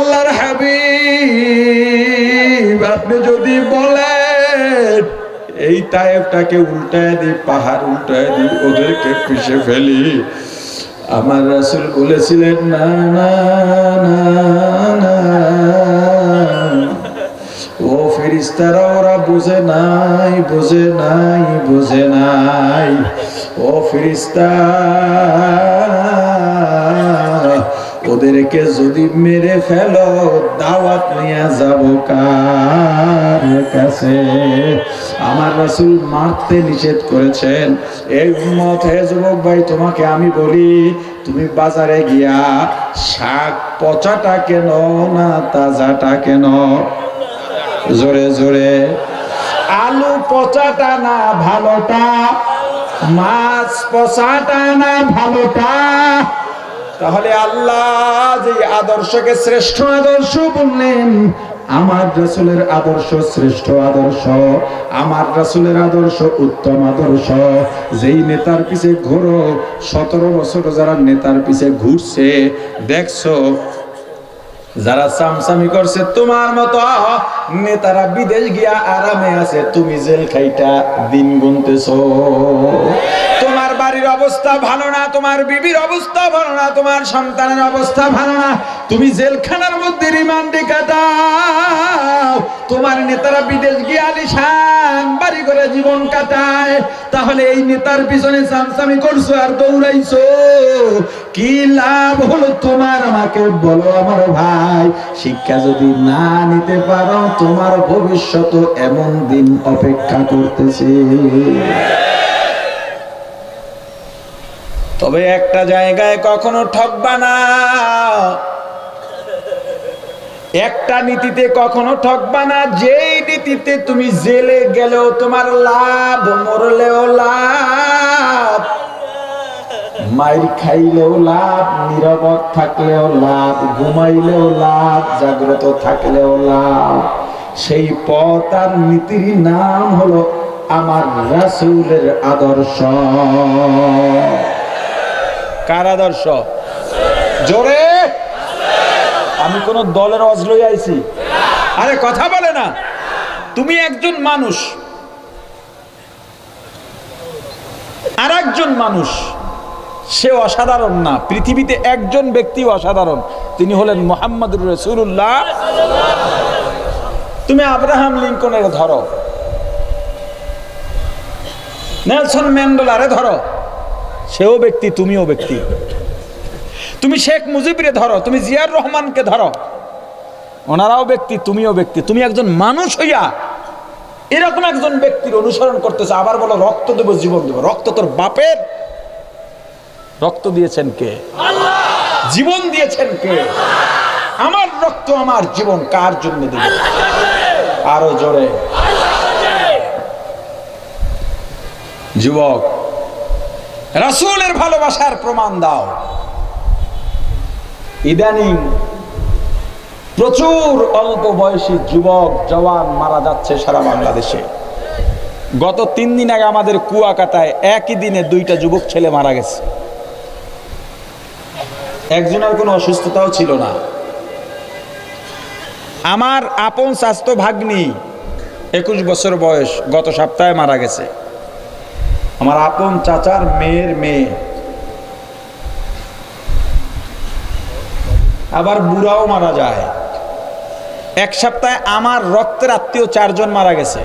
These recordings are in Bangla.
আল্লাহর হাবিব, আপনি যদি বলেন এই তায়েফটাকে উল্টায় দিই, পাহাড় উল্টায় দিই, ওদেরকে পিষে ফেলি, আমার রাসূল বলেছিলেন না না না না, ও ফেরেশতারা ওরা বুঝে নাই, বুঝে নাই, বুঝে নাই। ও ফেরেশতা, ওদেরকে যদি মেরে ফেলো দাওয়াত নিয়ে যাব কার কাছে? আমার রাসূল মারতে নিষেধ করেছেন। এই উম্মত, হে যুবক ভাই, তোমাকে আমি বলি, তুমি বাজারে গিয়া শাক পচাটা কেন না তাজাটা কেন? জোরে জোরে। আলু পচাটা না ভালোটা? মাছ পচাটা না ভালোটা? তাহলে আল্লাহ যে আদর্শকে শ্রেষ্ঠ আদর্শ বললেন, আমার রাসূলের আদর্শ শ্রেষ্ঠ আদর্শ, আমার রাসূলের আদর্শ উত্তম আদর্শ। যেই নেতার পিছে ঘোরো, 17 বছর যারা নেতার পিছে ঘুরছে দেখছো, যারা চামচামি করছে তোমার মতো নেতারা বিদেশ গিয়া আরামে আছে, তুমি জেল খাইটা দিন গুনতেছো। তোমার বাড়ির অবস্থা ভালো না, তোমার বিবির অবস্থা ভালো না, তোমার সন্তানের অবস্থা ভালো না, তুমি জেলখানার মধ্যে রিমান্ডে কাটাও। তোমার নেতারা বিদেশ গিয়ে আলিশান বাড়ি করে জীবন কাটায়, তাহলে এই নেতার পিছনে চামচামি করছো আর দৌড়াইছো, কি লাভ হলো তোমার? আমাকে বলো আমার ভাই, শিক্ষা যদি না নিতে পারো তোমার ভবিষ্যৎ এমন দিন অপেক্ষা করতেছে। তবে একটা জায়গায় কখনো ঠকবা না, একটা নীতিতে কখনো ঠকবা না, যেই নীতিতে তুমি জেলে গেলেও তোমার লাভ, মরলেও লাভ, মাইর খাইলেও লাভ, নীরব থাকলেও লাভ, ঘুমাইলেও লাভ, জাগ্রত থাকলেও লাভ। সেই পথ আর নীতির নাম হলো আমার রাসূলের আদর্শ। কার আদর্শ? জোরে। আমি কোন দলের ওয়াজ লই আইছি? আরে কথা বলে না। তুমি একজন মানুষ, আর একজন মানুষ, সে অসাধারণ না। পৃথিবীতে একজন ব্যক্তি অসাধারণ, তিনি হলেন মুহাম্মদুর রাসূলুল্লাহ। তুমি আব্রাহাম লিঙ্কনের ধরো, নেলসন ম্যান্ডেলারে ধরো, সেও ব্যক্তি, তুমিও ব্যক্তি। তুমি শেখ মুজিবরে ধরো, তুমি জিয়াউর রহমানকে ধরো, ওনারাও ব্যক্তি, তুমিও ব্যক্তি। তুমি একজন মানুষ হইয়া এরকম একজন ব্যক্তির অনুসরণ করতেছে, আবার বলো রক্ত দেব, জীবন দেব। রক্ত তোর বাপের, রক্ত দিয়েছেন কে? আল্লাহ। জীবন দিয়েছেন কে? আমার রক্ত আমার জীবন কার জন্য দেব? আরো জোরে। যুবক, রাসূলের ভালোবাসার প্রমাণ দাও। ইদানিং প্রচুর অল্প বয়সী যুবক জওয়ান মারা যাচ্ছে সারা বাংলাদেশে। গত 3 দিন আগে আমাদের কুয়াকাটায় একই দিনে 2টা যুবক ছেলে মারা গেছে। একজনের কোনো অসুস্থতাও ছিল না। আমার আপন স্বাস্থ্য ভাগ্নি 21 বছর বয়স, গত সপ্তাহে মারা গেছে। আমার আপন চাচার মেয়ের মেয়ে, আবার বুড়াও মারা যায়। এক সপ্তাহে আমার রক্তের আত্মীয় 4 জন মারা গেছে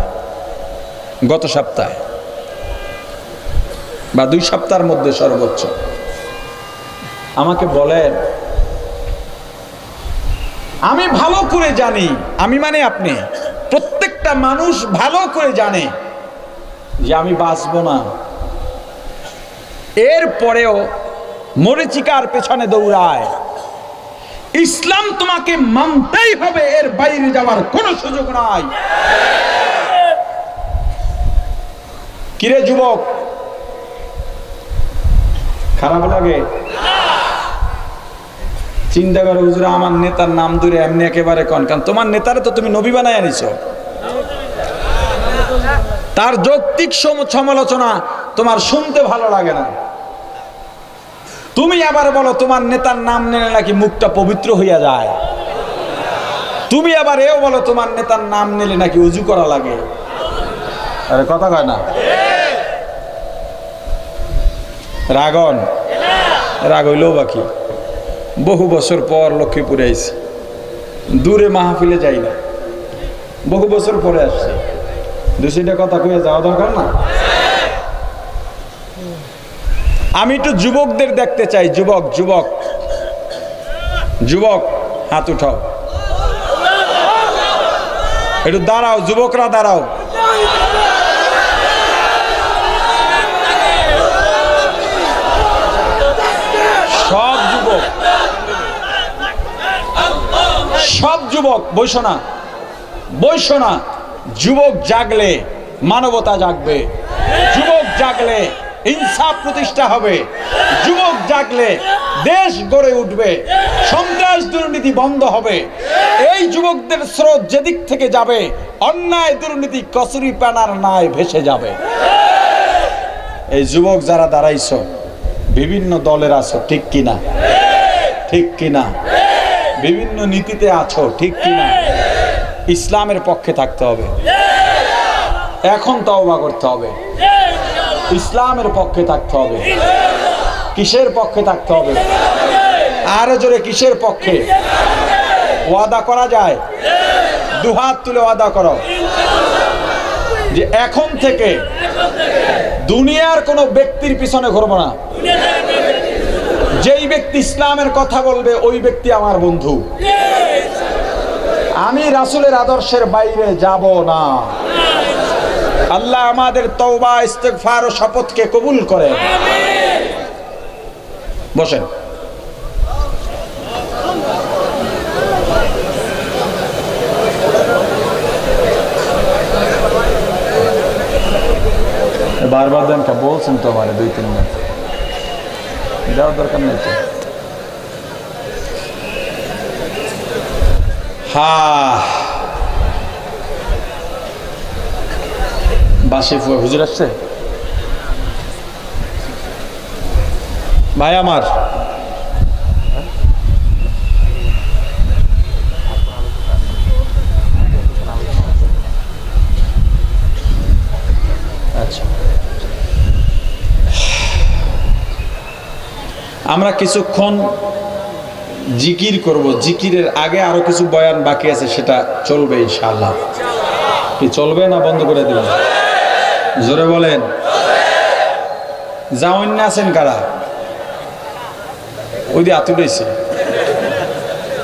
গত সপ্তাহে, বা 2 সপ্তাহের মধ্যে সর্বোচ্চ। আমাকে বলেন, আমি ভালো করে জানি, আমি মানে আপনি, প্রত্যেকটা মানুষ ভালো করে জানে যে আমি বাঁচব না, এরপরেও মরিচিকার পেছনে দৌড়ায়। ইসলাম তোমাকে মানতেই হবে, এর বাইরে যাওয়ার কোনো সুযোগ নাই। কিরে যুবক, খারাপ লাগে? চিন্তা করো, হুজুর আমার নেতার নাম ধরে এমনি একেবারে কন, কারণ তোমার নেতারে তো তুমি নবী বানায় আনিছো। তার যৌক্তিক সমালোচনা তোমার শুনতে ভালো লাগে না। তুমি আবার বলো তোমার নেতার নাম নিলে নাকি মুখটা পবিত্র হইয়া যায়। তুমি আবার এও বলো তোমার নেতার নাম নিলে নাকি উজু করা লাগে। আরে কথা কয় না, রাগন রাগ হইলেও বাকি। বহু বছর পর লক্ষ্মীপুরে আইছি, দূরে মাহফিলে যাই না, বহু বছর পরে আসছি। দুইটা কথা কয়ে যাওয়া দরকার না? আমি একটু যুবকদের দেখতে চাই। যুবক যুবক যুবক হাত উঠাও, একটু দাঁড়াও, যুবকরা দাঁড়াও। সব যুবক, সব যুবক বইস না, বইস না। যুবক জাগলে মানবতা জাগবে, যুবক জাগলে ইনসাফ প্রতিষ্ঠা হবে, যুবক জাগলে দেশ গড়ে উঠবে, সন্ত্রাস দুর্নীতি বন্ধ হবে। এই যুবকদের স্রোত যেদিক থেকে যাবে, অন্যায় দুর্নীতি কচুরি পানার নায় ভেসে যাবে। এই যুবক যারা দাঁড়াইছ, বিভিন্ন দলের আছো, ঠিক কিনা? ঠিক কিনা? বিভিন্ন নীতিতে আছো, ঠিক কিনা? ইসলামের পক্ষে থাকতে হবে, এখন তওবা করতে হবে, ইসলামের পক্ষে থাকতে হবে। কিসের পক্ষে থাকতে হবে? আরো জোরে, কিসের পক্ষে? ওয়াদা করা যায়? দুহাত তুলে ওয়াদা করো যে এখন থেকে দুনিয়ার কোনো ব্যক্তির পিছনে ঘুরবো না। যেই ব্যক্তি ইসলামের কথা বলবে ওই ব্যক্তি আমার বন্ধু। আমি রাসূলের আদর্শের বাইরে যাব না। আল্লাহ আমাদের তওবা, ইস্তেগফার ও শপথকে কবুল করেন। বসেন। বারবার দেন কা বলছেন তো আমারে 2-3 বার দেওয়ার দরকার নেই তো। বাসি হুজুর আসছে ভাই আমার। আচ্ছা, আমরা কিছুক্ষণ জিকির করব। জিকিরের আগে আরো কিছু বয়ান বাকি আছে, সেটা চলবে ইনশাআল্লাহ। কি চলবে না বন্ধ করে দিবেন? জোরে বলেন। যাওয়ান্নে আছেন কারা? ওই দিয়ে আতুড়েছে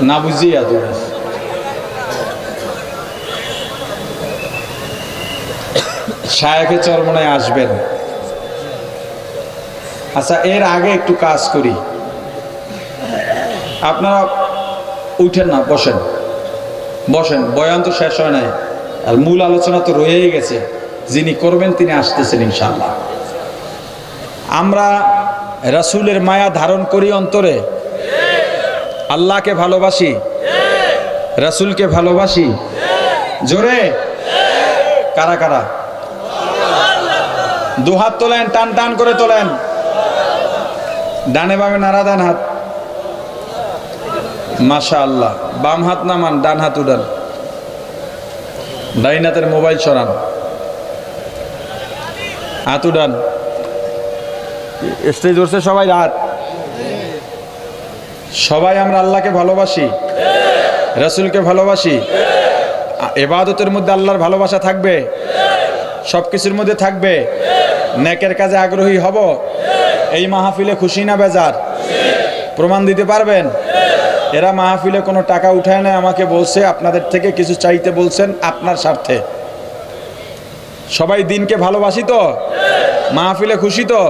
না বুঝিয়ে আতুড়েছে। শায়েখে চরমনায় আসবেন। আচ্ছা, এর আগে একটু কাজ করি। আপনারা উঠেন না, বসেন বসেন। বয়ান তো শেষ হয় নাই, আর মূল আলোচনা তো রয়েই গেছে। যিনি করবেন তিনি আসতেছেন ইনশাআল্লাহ। আমরা রাসূলের মায়া ধারণ করি অন্তরে, আল্লাহকে ভালোবাসি, রাসূলকে ভালোবাসি। জোরে কারা কারা? দুহাত তোলেন, টান টান করে তোলেন। ডানে বামে নাড়া দেন হাত। মাশাআল্লাহ। বাম হাত নামান, ডান হাত উঠান। ডাইন হাতের মোবাইল সরান, হাত উঠান। স্টেজ উঠছে সবাই রাত। সবাই আমরা আল্লাহকে ভালোবাসি, রাসূলকে ভালোবাসি। ইবাদতের মধ্যে আল্লাহর ভালোবাসা থাকবে, সবকিছুর মধ্যে থাকবে। নেকের কাজে আগ্রহী হব। এই মাহফিলে খুশি না বেজার? প্রমাণ দিতে পারবেন? এরা মাহফিলে কোনো টাকা উঠায় না, আমাকে বলছে আপনাদের থেকে কিছু চাইতে বলছেন আপনার স্বার্থে। সবাই দিনকে ভালোবাসি তো, মাহফিলে খুশি তো।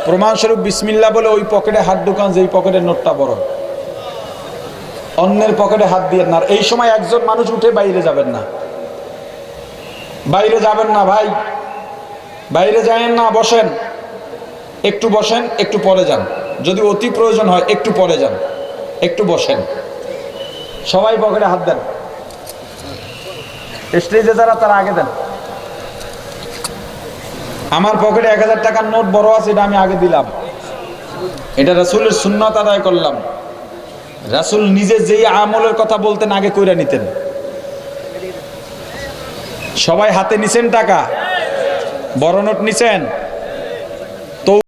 প্রমাণস্বরূপ বিসমিল্লাহ বলে ওই পকেটে হাত ঢুকান যেই পকেটের নোটটা বড়। অন্যের পকেটে হাত দিয়ে না। এই সময় একজন মানুষ উঠে বাইরে যাবেন না, বাইরে যাবেন না ভাই, বাইরে যাবেন না। বসেন, একটু বসেন, একটু পরে যান। যদি অতি প্রয়োজন হয় একটু পরে যান, একটু বসেন। সবাই পকেটে হাত দেন। স্টেজে যারা তারা আগে দেন। আমার পকেটে 1000 টাকার নোট বড় আছে, এটা আমি আগে দিলাম। এটা রাসূলের সুন্নাত আদায় করলাম। রাসূল নিজে যেই আমলের কথা বলতেন আগে কইরা নিতেন। সবাই হাতে নিছেন টাকা, বড় নোট নিছেন।